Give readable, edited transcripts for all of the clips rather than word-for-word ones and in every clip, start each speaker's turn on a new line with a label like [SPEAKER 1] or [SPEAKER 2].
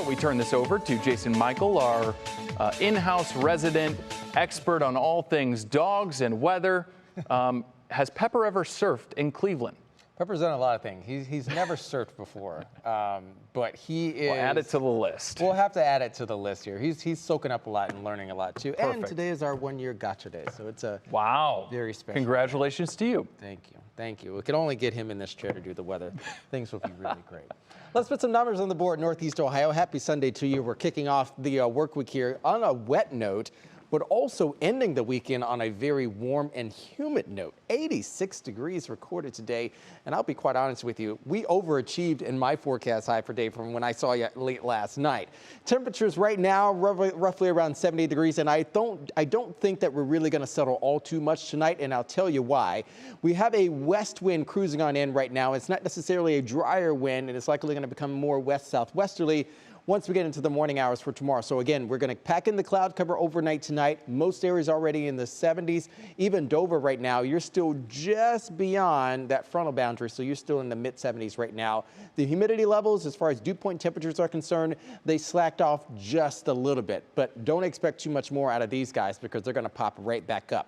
[SPEAKER 1] we turn this over to Jason Mikell, our in-house resident expert on all things dogs and weather. Has Pepper ever surfed in Cleveland?
[SPEAKER 2] Pepper's done a lot of things. He's never surfed before, but he is.
[SPEAKER 1] We'll add it to the list.
[SPEAKER 2] We'll have to add it to the list here. He's soaking up a lot and learning a lot too.
[SPEAKER 1] Perfect.
[SPEAKER 2] And today is our 1-year gotcha day, so it's a very special.
[SPEAKER 1] Congratulations to you.
[SPEAKER 2] Thank you. We can only get him in this chair to do the weather. Things will be really great. Let's put some numbers on the board. Northeast Ohio. Happy Sunday to you. We're kicking off the work week here on a wet note, but also ending the weekend on a very warm and humid note. 86 degrees recorded today, and I'll be quite honest with you, we overachieved in my forecast high for day from when I saw you late last night. Temperatures right now roughly around 70 degrees, and I don't think that we're really going to settle all too much tonight, and I'll tell you why. We have a west wind cruising on in right now. It's not necessarily a drier wind, and it's likely going to become more west-southwesterly once we get into the morning hours for tomorrow. So again, we're going to pack in the cloud cover overnight tonight. Most areas already in the 70s. Even Dover right now, you're still just beyond that frontal boundary, so you're still in the mid-70s right now. The humidity levels, as far as dew point temperatures are concerned, they slacked off just a little bit, but don't expect too much more out of these guys because they're going to pop right back up.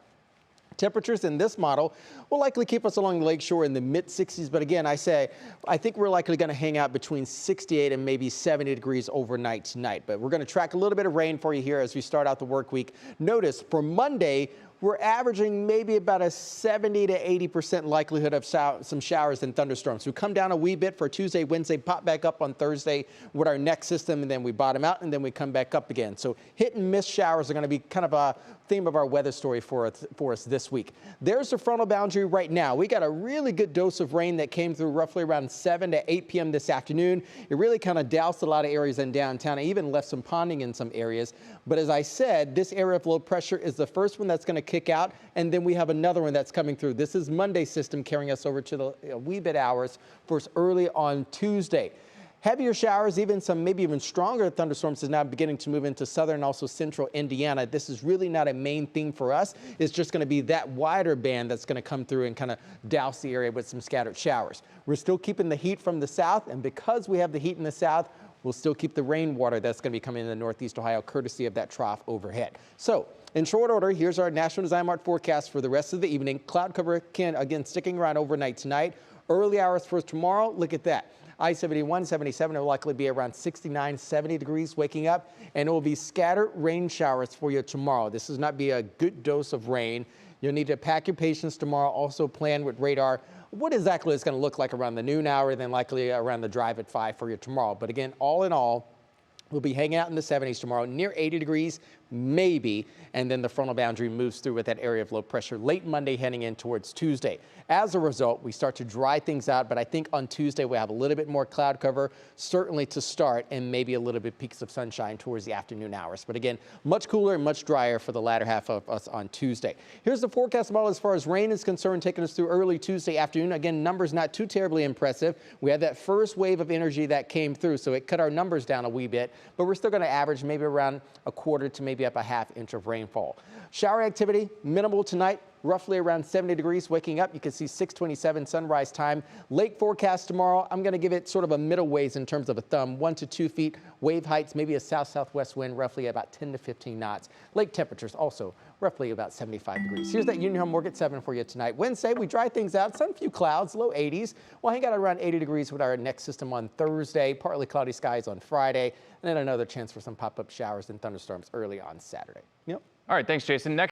[SPEAKER 2] Temperatures in this model will likely keep us along the lakeshore in the mid-60s, but again, I think we're likely going to hang out between 68 and maybe 70 degrees overnight tonight. But we're going to track a little bit of rain for you here as we start out the work week. Notice for Monday, we're averaging maybe about a 70 to 80% likelihood of some showers and thunderstorms. We come down a wee bit for Tuesday, Wednesday, pop back up on Thursday with our next system, and then we bottom out, and then we come back up again. So hit and miss showers are going to be kind of a theme of our weather story for us this week. There's the frontal boundary right now. We got a really good dose of rain that came through roughly around 7 to 8 p.m. this afternoon. It really kind of doused a lot of areas in downtown. I even left some ponding in some areas. But as I said, this area of low pressure is the first one that's going to kick out, and then we have another one that's coming through. This is Monday's system carrying us over to the wee bit hours for us early on Tuesday. Heavier showers, even some maybe even stronger thunderstorms is now beginning to move into southern and also central Indiana. This is really not a main theme for us. It's just going to be that wider band that's going to come through and kind of douse the area with some scattered showers. We're still keeping the heat from the south, and because we have the heat in the south, we'll still keep the rainwater that's going to be coming into Northeast Ohio courtesy of that trough overhead. So in short order, here's our National Design Mart forecast for the rest of the evening. Cloud cover again sticking around overnight tonight. Early hours for tomorrow, look at that. I-71, 77 will likely be around 69, 70 degrees waking up, and it will be scattered rain showers for you tomorrow. This does not be a good dose of rain. You'll need to pack your patience tomorrow. Also plan with radar what exactly it's going to look like around the noon hour, then likely around the drive at 5 for you tomorrow. But again, all in all, we'll be hanging out in the 70s tomorrow, near 80 degrees, maybe, and then the frontal boundary moves through with that area of low pressure late Monday heading in towards Tuesday. As a result, we start to dry things out, but I think on Tuesday we have a little bit more cloud cover, certainly to start, and maybe a little bit peaks of sunshine towards the afternoon hours. But again, much cooler and much drier for the latter half of us on Tuesday. Here's the forecast model as far as rain is concerned, taking us through early Tuesday afternoon. Again, numbers not too terribly impressive. We had that first wave of energy that came through, so it cut our numbers down a wee bit, but we're still going to average maybe around a quarter to maybe up a half inch of rainfall. Shower activity minimal tonight, roughly around 70 degrees waking up. You can see 6:27 sunrise time. Lake forecast tomorrow, I'm going to give it sort of a middle waves in terms of a thumb, 1 to 2 feet. Wave heights, maybe a south-southwest wind, roughly about 10 to 15 knots. Lake temperatures also roughly about 75 degrees. Here's that Union Home Mortgage 7 for you tonight. Wednesday, we dry things out. Some few clouds, low 80s. We'll hang out around 80 degrees with our next system on Thursday. Partly cloudy skies on Friday. And then another chance for some pop-up showers and thunderstorms early on Saturday.
[SPEAKER 1] All right, thanks, Jason. Next